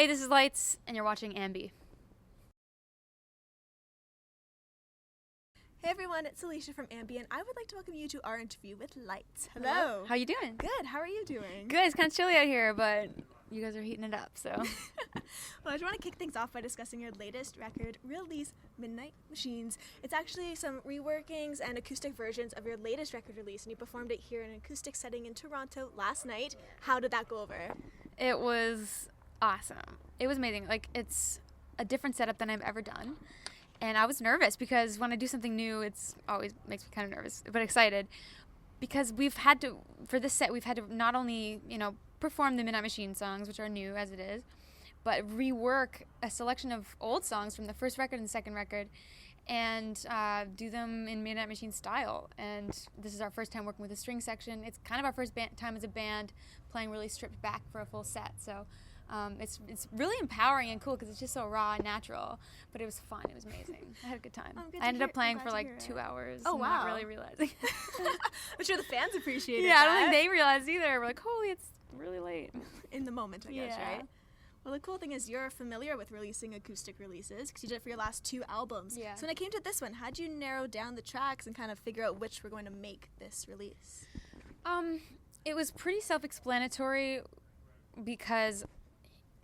Hey, this is Lights, and you're watching AMBY. Hey everyone, it's Alicia from AMBY, and I would like to welcome you to our interview with Lights. Hello. How you doing? Good. How are you doing? Good. It's kind of chilly out here, but you guys are heating it up, so. Well, I just want to kick things off by discussing your latest record release, Midnight Machines. It's actually some reworkings and acoustic versions of your latest record release, and you performed it here in an acoustic setting in Toronto last night. How did that go over? It was awesome. It was amazing. Like, it's a different setup than I've ever done. And I was nervous because when I do something new, it's always makes me kind of nervous, but excited. Because we've had to, for this set, we've had to not only, perform the Midnight Machine songs, which are new as it is, but rework a selection of old songs from the first record and the second record and do them in Midnight Machine style. And this is our first time working with a string section. It's kind of our first time as a band playing really stripped back for a full set. So it's really empowering and cool because it's just so raw and natural. But it was fun. It was amazing. I had a good time. I ended up playing for like 2 hours. Oh, wow. Not really realizing. I'm sure the fans appreciated Yeah, that. I don't think they realized either. We're like, holy, it's really late. In the moment, I guess, Yeah. right? Well, the cool thing is you're familiar with releasing acoustic releases because you did it for your last 2 albums. Yeah. So when it came to this one, how'd you narrow down the tracks and kind of figure out which were going to make this release? It was pretty self-explanatory because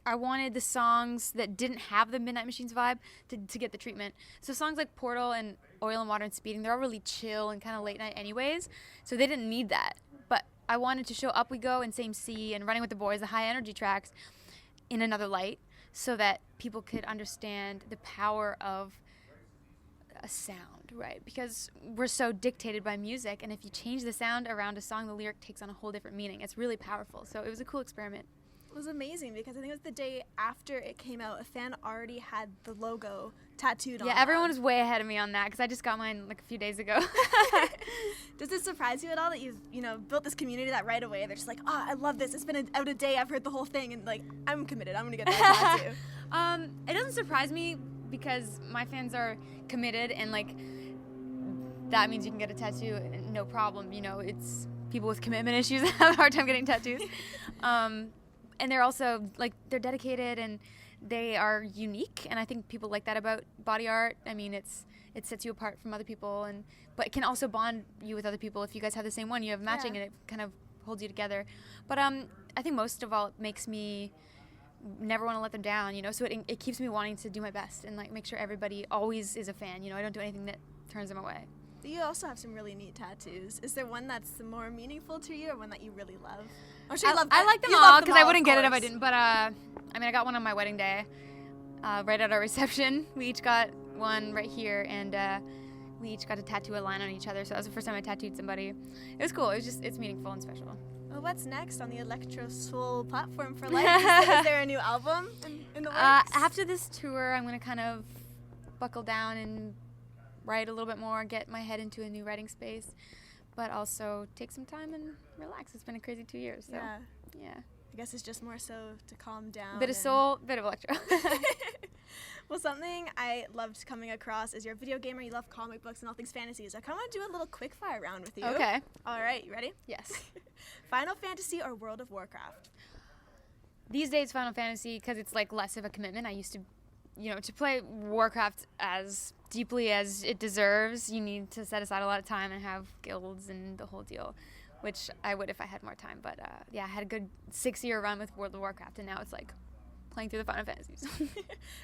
I wanted the songs that didn't have the Midnight Machines vibe to get the treatment. So songs like Portal and Oil and Water and Speeding, they're all really chill and kind of late night anyways, so they didn't need that. But I wanted to show Up We Go and Same Sea and Running with the Boys, the high energy tracks, in another light so that people could understand the power of a sound, right? Because we're so dictated by music, and if you change the sound around a song, the lyric takes on a whole different meaning. It's really powerful. So it was a cool experiment. It was amazing because I think it was the day after it came out, a fan already had the logo tattooed on. Yeah, everyone was way ahead of me on that because I just got mine like a few days ago. Does it surprise you at all that you've built this community that right away they're just like, oh, I love this. It's been out a day. I've heard the whole thing, and like I'm committed. I'm gonna get that tattoo. It doesn't surprise me because my fans are committed, and like that means you can get a tattoo no problem. It's people with commitment issues that have a hard time getting tattoos. And they're also, like, they're dedicated and they are unique. And I think people like that about body art. I mean, it sets you apart from other people, but it can also bond you with other people. If you guys have the same one, you have matching, and it kind of holds you together. But I think most of all, it makes me never want to let them down, so it keeps me wanting to do my best and, like, make sure everybody always is a fan. I don't do anything that turns them away. You also have some really neat tattoos. Is there one that's more meaningful to you or one that you really love? I'm sure I like them all because I wouldn't get it if I didn't. But I got one on my wedding day, right at our reception. We each got one right here, and we each got to tattoo a line on each other. So that was the first time I tattooed somebody. It was cool. It's meaningful and special. Well, what's next on the electro soul platform for life? Is there a new album in the works? After this tour, I'm gonna kind of buckle down and write a little bit more, get my head into a new writing space, but also take some time and relax. It's been a crazy 2 years, so yeah. I guess it's just more so to calm down. Bit of soul, bit of electro. Well, something I loved coming across is you're a video gamer, you love comic books and all things fantasy, so I kind of want to do a little quick fire round with you. Okay. All right, you ready? Yes. Final Fantasy or World of Warcraft? These days, Final Fantasy, because it's like less of a commitment. I used to, to play Warcraft as deeply as it deserves, you need to set aside a lot of time and have guilds and the whole deal, which I would if I had more time. But I had a good 6-year run with World of Warcraft, and now it's like playing through the Final Fantasies.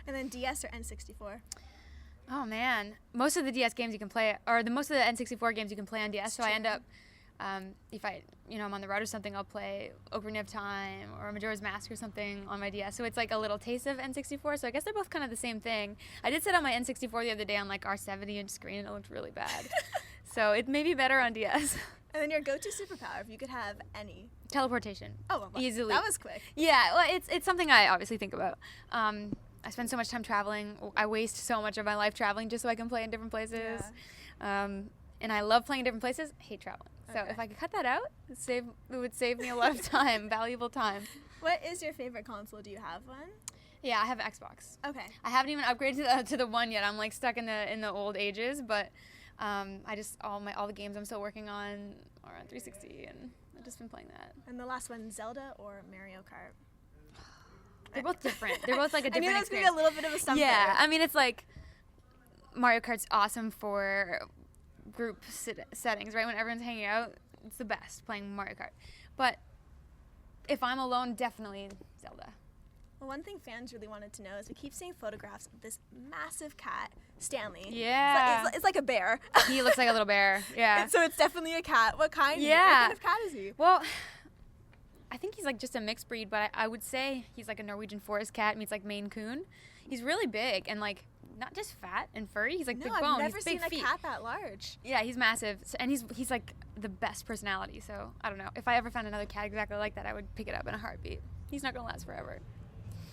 And then DS or N64? Oh man, most of the DS games you can play, or most of the N64 games you can play on DS. So I end up, if I'm on the road or something, I'll play Ocarina of Time or Majora's Mask or something on my DS. So it's like a little taste of N64. So I guess they're both kind of the same thing. I did sit on my N64 the other day on like our 70-inch screen, and it looked really bad. So it may be better on DS. And then your go-to superpower, if you could have any? Teleportation. Oh, well, easily. That was quick. Yeah, well, it's something I obviously think about. I spend so much time traveling. I waste so much of my life traveling just so I can play in different places. Yeah. And I love playing in different places. Hate traveling. So if I could cut that out, it would save me a lot of time, valuable time. What is your favorite console? Do you have one? Yeah, I have an Xbox. Okay. I haven't even upgraded to the one yet. I'm like stuck in the old ages, but I just all the games I'm still working on are on 360, and I've just been playing that. And the last one, Zelda or Mario Kart? They're both different. They're both like a I knew different that was going to be a little bit of a stumper. Yeah, I mean, it's like Mario Kart's awesome for group settings, right? When everyone's hanging out, it's the best playing Mario Kart. But if I'm alone, definitely Zelda. Well, one thing fans really wanted to know is we keep seeing photographs of this massive cat, Stanley. Yeah. It's like a bear. He looks like a little bear. Yeah. So it's definitely a cat. What kind? Yeah. What kind of cat is he? Well, I think he's like just a mixed breed, but I would say he's like a Norwegian forest cat meets like Maine Coon. He's really big and like not just fat and furry. He's like big bone. I've never he's seen big feet. a cat that large. Yeah, he's massive, and he's like the best personality. So I don't know. If I ever found another cat exactly like that, I would pick it up in a heartbeat. He's not gonna last forever.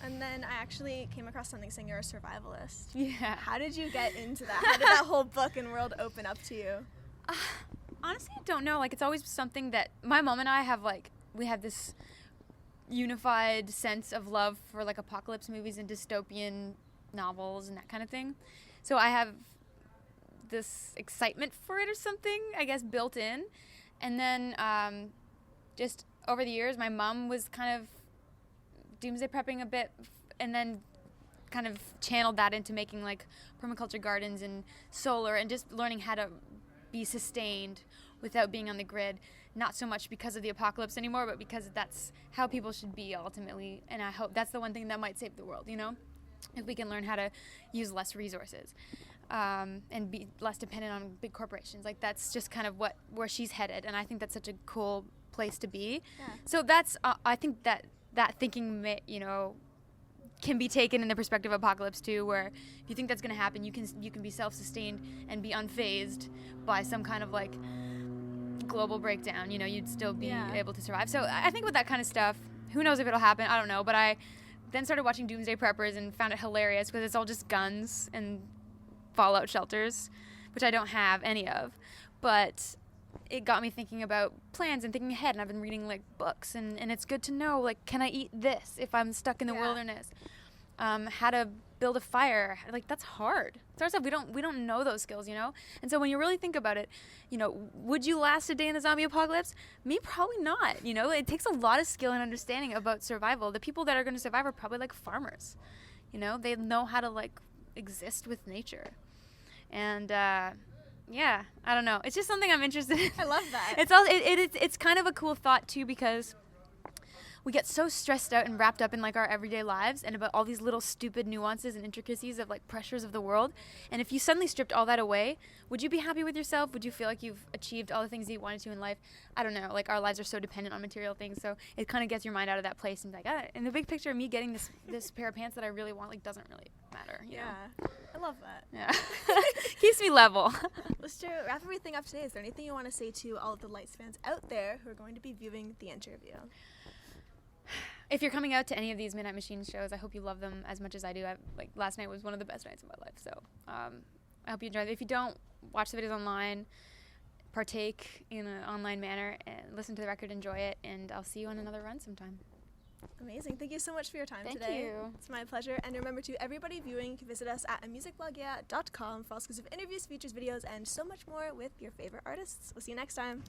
And then I actually came across something saying you're a survivalist. Yeah. How did you get into that? How did that whole book and world open up to you? Honestly, I don't know. Like, it's always something that my mom and I have, like, we have this unified sense of love for, like, apocalypse movies and dystopian novels and that kind of thing. So I have this excitement for it or something, I guess, built in. And then just over the years, my mom was kind of doomsday prepping a bit and then kind of channeled that into making like permaculture gardens and solar and just learning how to be sustained without being on the grid, not so much because of the apocalypse anymore, but because that's how people should be ultimately. And I hope that's the one thing that might save the world, you know, if we can learn how to use less resources and be less dependent on big corporations. Like, that's just kind of where she's headed, and I think that's such a cool place to be. Yeah. So that's I think that thinking, you know, can be taken in the perspective of apocalypse too, where if you think that's going to happen, you can be self-sustained and be unfazed by some kind of like global breakdown. You know, you'd still be able to survive. So I think with that kind of stuff, who knows if it'll happen? I don't know. But I then started watching Doomsday Preppers and found it hilarious because it's all just guns and fallout shelters, which I don't have any of. But it got me thinking about plans and thinking ahead, and I've been reading like books, and it's good to know, like, can I eat this if I'm stuck in the wilderness? How to build a fire, like, that's hard. Sort of stuff we don't know those skills, you know. And so when you really think about it, you know, would you last a day in the zombie apocalypse? Me, probably not. You know, it takes a lot of skill and understanding about survival. The people that are going to survive are probably like farmers. You know, they know how to like exist with nature, and yeah, I don't know. It's just something I'm interested in. I love that. It's kind of a cool thought too, because we get so stressed out and wrapped up in like our everyday lives and about all these little stupid nuances and intricacies of like pressures of the world. And if you suddenly stripped all that away, would you be happy with yourself? Would you feel like you've achieved all the things that you wanted to in life? I don't know. Like, our lives are so dependent on material things, so it kind of gets your mind out of that place and like, in the big picture, me getting this pair of pants that I really want, like, doesn't really matter. You know? I love that. Yeah. Keeps me level. Let's wrap everything up today. Is there anything you want to say to all of the Lights fans out there who are going to be viewing the interview? If you're coming out to any of these Midnight Machines shows, I hope you love them as much as I do. Like, last night was one of the best nights of my life, so I hope you enjoy it. If you don't, watch the videos online, partake in an online manner, and listen to the record, enjoy it, and I'll see you on another run sometime. Amazing. Thank you so much for your time Thank today. you. It's my pleasure. And remember, to everybody viewing, you can visit us at amusicblogya.com for all exclusive interviews, features, videos, and so much more with your favorite artists. We'll see you next time.